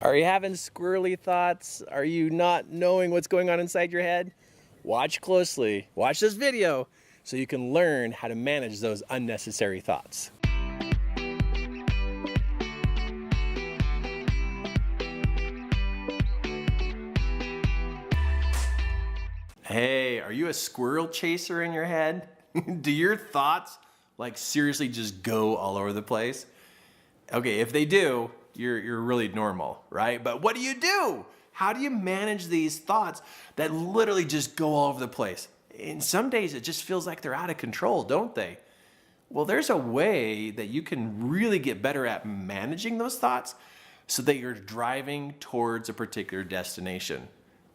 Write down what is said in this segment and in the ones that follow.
Are you having squirrely thoughts? Are you not knowing what's going on inside your head? Watch closely. Watch this video so you can learn how to manage those unnecessary thoughts. Hey, are you a squirrel chaser in your head? Do your thoughts seriously just go all over the place? Okay, if they do, you're really normal, right? But what do you do? How do you manage these thoughts that literally just go all over the place? And some days it just feels like they're out of control, don't they? Well, there's a way that you can really get better at managing those thoughts so that you're driving towards a particular destination.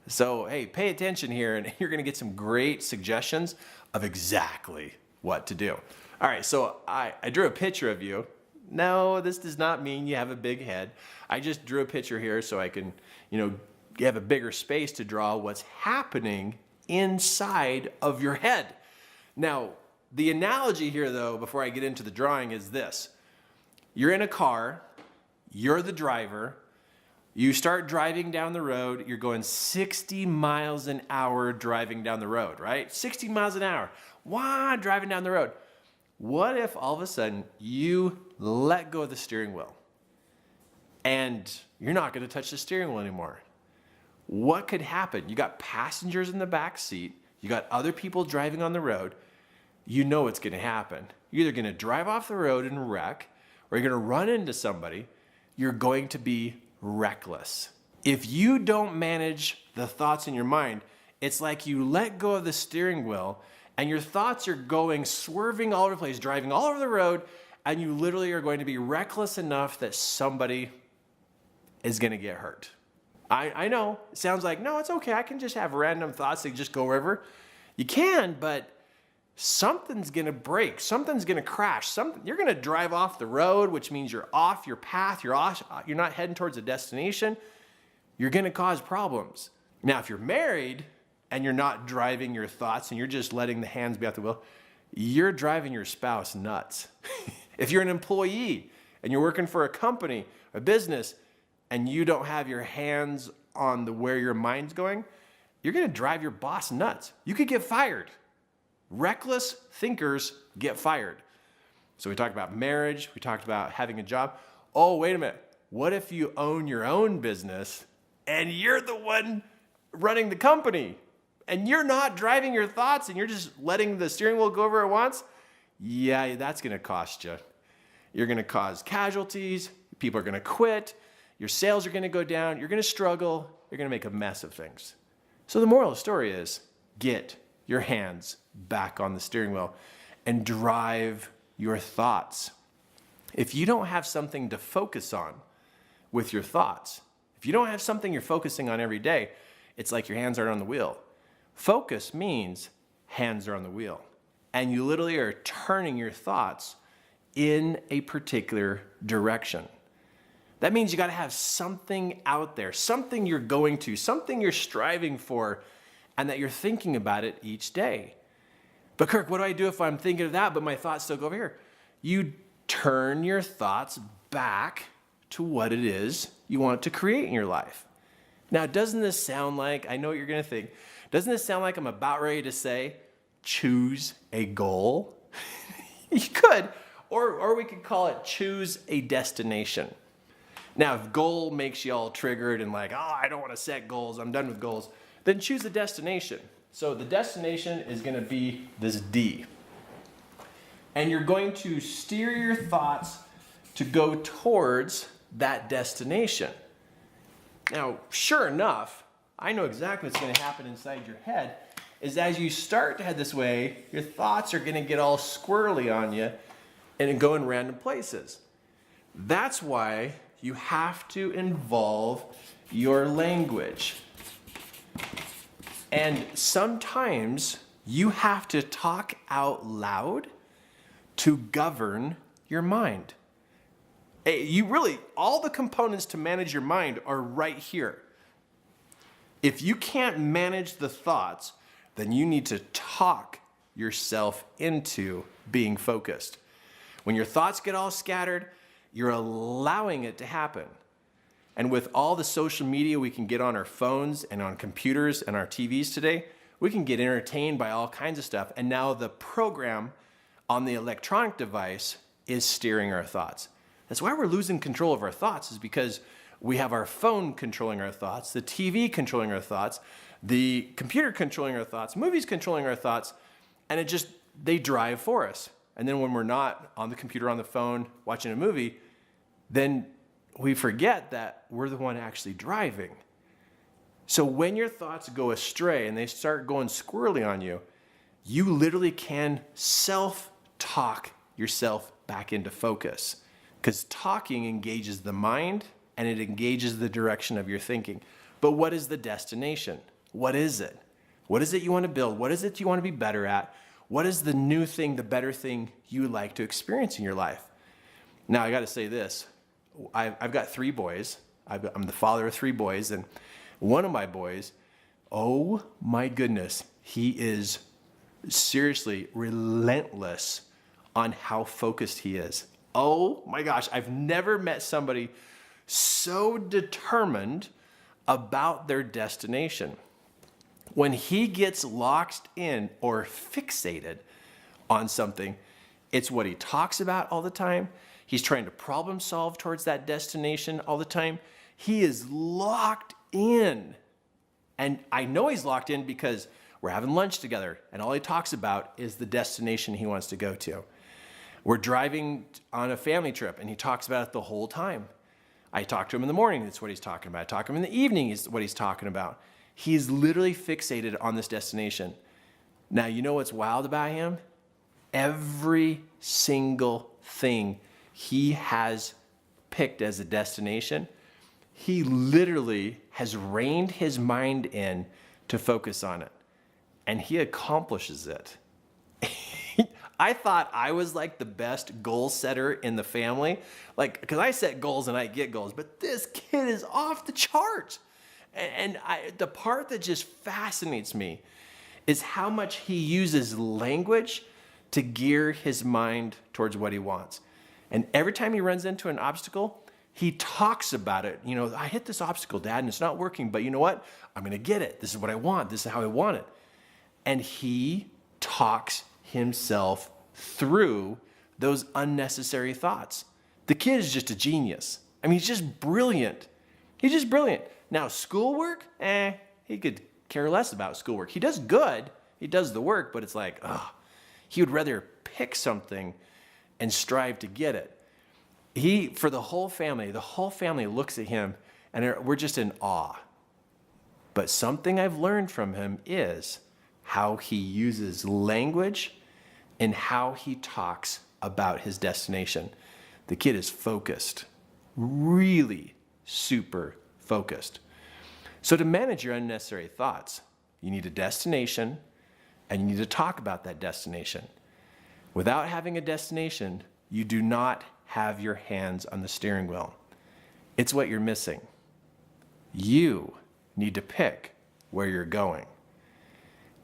So, hey, pay attention here and you're gonna get some great suggestions of exactly what to do. All right, so I drew a picture of you. No, this does not mean you have a big head. I just drew a picture here so I can, have a bigger space to draw what's happening inside of your head. Now, the analogy here though, before I get into the drawing is this. You're in a car, you're the driver, you start driving down the road, you're going 60 miles an hour driving down the road, right? 60 miles an hour, driving down the road. What if all of a sudden you let go of the steering wheel and you're not going to touch the steering wheel anymore? What could happen? You got passengers in the back seat, you got other people driving on the road. You know what's going to happen. You're either going to drive off the road and wreck, or you're going to run into somebody. You're going to be reckless. If you don't manage the thoughts in your mind, it's like you let go of the steering wheel and your thoughts are going swerving all over the place, driving all over the road, and you literally are going to be reckless enough that somebody is going to get hurt. I know, it sounds like, no, it's okay. I can just have random thoughts that just go wherever. You can, but something's going to break. Something's going to crash. You're going to drive off the road, which means you're off your path. You're not heading towards a destination. You're going to cause problems. Now, if you're married and you're not driving your thoughts and you're just letting the hands be out the wheel, you're driving your spouse nuts. If you're an employee and you're working for a company, a business, and you don't have your hands on where your mind's going, you're going to drive your boss nuts. You could get fired. Reckless thinkers get fired. So we talked about marriage. We talked about having a job. Oh, wait a minute. What if you own your own business and you're the one running the company and you're not driving your thoughts and you're just letting the steering wheel go where it wants? Yeah, that's going to cost you. You're going to cause casualties. People are going to quit. Your sales are going to go down. You're going to struggle. You're going to make a mess of things. So the moral of the story is get your hands back on the steering wheel and drive your thoughts. If you don't have something to focus on with your thoughts, if you don't have something you're focusing on every day, it's like your hands aren't on the wheel. Focus means hands are on the wheel. And you literally are turning your thoughts in a particular direction. That means you got to have something out there, something you're going to, something you're striving for, and that you're thinking about it each day. But Kirk, what do I do if I'm thinking of that, but my thoughts still go over here? You turn your thoughts back to what it is you want to create in your life. Now, doesn't this sound like, I know what you're going to think, doesn't this sound like I'm about ready to say, choose a goal? You could, or we could call it choose a destination. Now, if goal makes you all triggered and like, oh, I don't want to set goals, I'm done with goals, then choose a destination. So the destination is going to be this D. And you're going to steer your thoughts to go towards that destination. Now, sure enough, I know exactly what's going to happen inside your head is as you start to head this way, your thoughts are going to get all squirrely on you and go in random places. That's why you have to involve your language. And sometimes you have to talk out loud to govern your mind. All the components to manage your mind are right here. If you can't manage the thoughts, then you need to talk yourself into being focused. When your thoughts get all scattered, you're allowing it to happen. And with all the social media we can get on our phones and on computers and our TVs today, we can get entertained by all kinds of stuff. And now the program on the electronic device is steering our thoughts. That's why we're losing control of our thoughts, is because we have our phone controlling our thoughts, the TV controlling our thoughts, the computer controlling our thoughts, movies controlling our thoughts, and they drive for us. And then when we're not on the computer, on the phone, watching a movie, then we forget that we're the one actually driving. So when your thoughts go astray and they start going squirrely on you, you literally can self-talk yourself back into focus. Because talking engages the mind and it engages the direction of your thinking. But what is the destination? What is it? What is it you want to build? What is it you want to be better at? What is the new thing, the better thing you would like to experience in your life? Now, I got to say this. I've got 3 boys. I'm the father of 3 boys. And one of my boys, oh my goodness, he is seriously relentless on how focused he is. Oh my gosh, I've never met somebody so determined about their destination. When he gets locked in or fixated on something, it's what he talks about all the time. He's trying to problem solve towards that destination all the time. He is locked in. And I know he's locked in because we're having lunch together and all he talks about is the destination he wants to go to. We're driving on a family trip and he talks about it the whole time. I talk to him in the morning, that's what he's talking about. I talk to him in the evening, is what he's talking about. He's literally fixated on this destination. Now, you know what's wild about him? Every single thing he has picked as a destination, he literally has reined his mind in to focus on it. And he accomplishes it. I thought I was like the best goal setter in the family. Like, because I set goals and I get goals, but this kid is off the charts. And the part that just fascinates me is how much he uses language to gear his mind towards what he wants. And every time he runs into an obstacle, he talks about it. You know, I hit this obstacle, Dad, and it's not working, but you know what? I'm going to get it. This is what I want. This is how I want it. And he talks himself through those unnecessary thoughts. The kid is just a genius. I mean, he's just brilliant. He's just brilliant. Now, schoolwork, he could care less about schoolwork. He does good. He does the work, but it's like, he would rather pick something and strive to get it. For the whole family looks at him and we're just in awe. But something I've learned from him is how he uses language and how he talks about his destination. The kid is focused, really super focused. So to manage your unnecessary thoughts, you need a destination and you need to talk about that destination. Without having a destination, you do not have your hands on the steering wheel. It's what you're missing. You need to pick where you're going.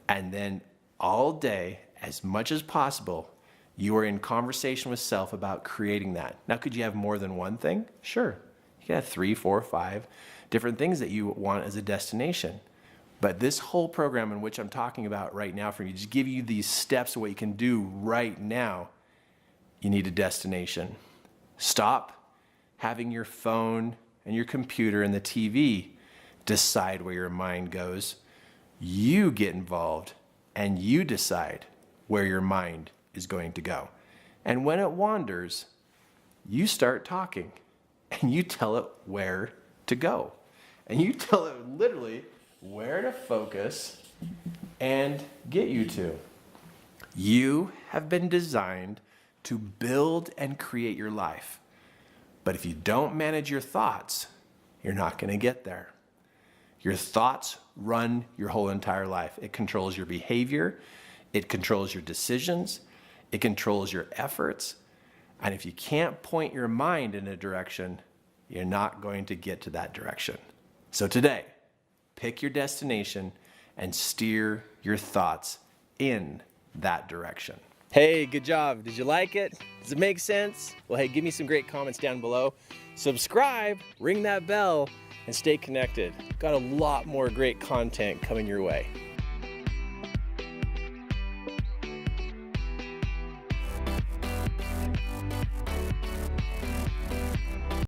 And then all day, as much as possible, you are in conversation with self about creating that. Now, could you have more than one thing? Sure. You can have 3, 4, 5 different things that you want as a destination. But this whole program in which I'm talking about right now for you, just give you these steps of what you can do right now. You need a destination. Stop having your phone and your computer and the TV decide where your mind goes. You get involved and you decide where your mind is going to go. And when it wanders, you start talking and you tell it where to go. And you tell it literally where to focus and get you to. You have been designed to build and create your life. But if you don't manage your thoughts, you're not going to get there. Your thoughts run your whole entire life. It controls your behavior. It controls your decisions. It controls your efforts. And if you can't point your mind in a direction, you're not going to get to that direction. So today, pick your destination and steer your thoughts in that direction. Hey, good job. Did you like it? Does it make sense? Well, hey, give me some great comments down below. Subscribe, ring that bell, and stay connected. Got a lot more great content coming your way.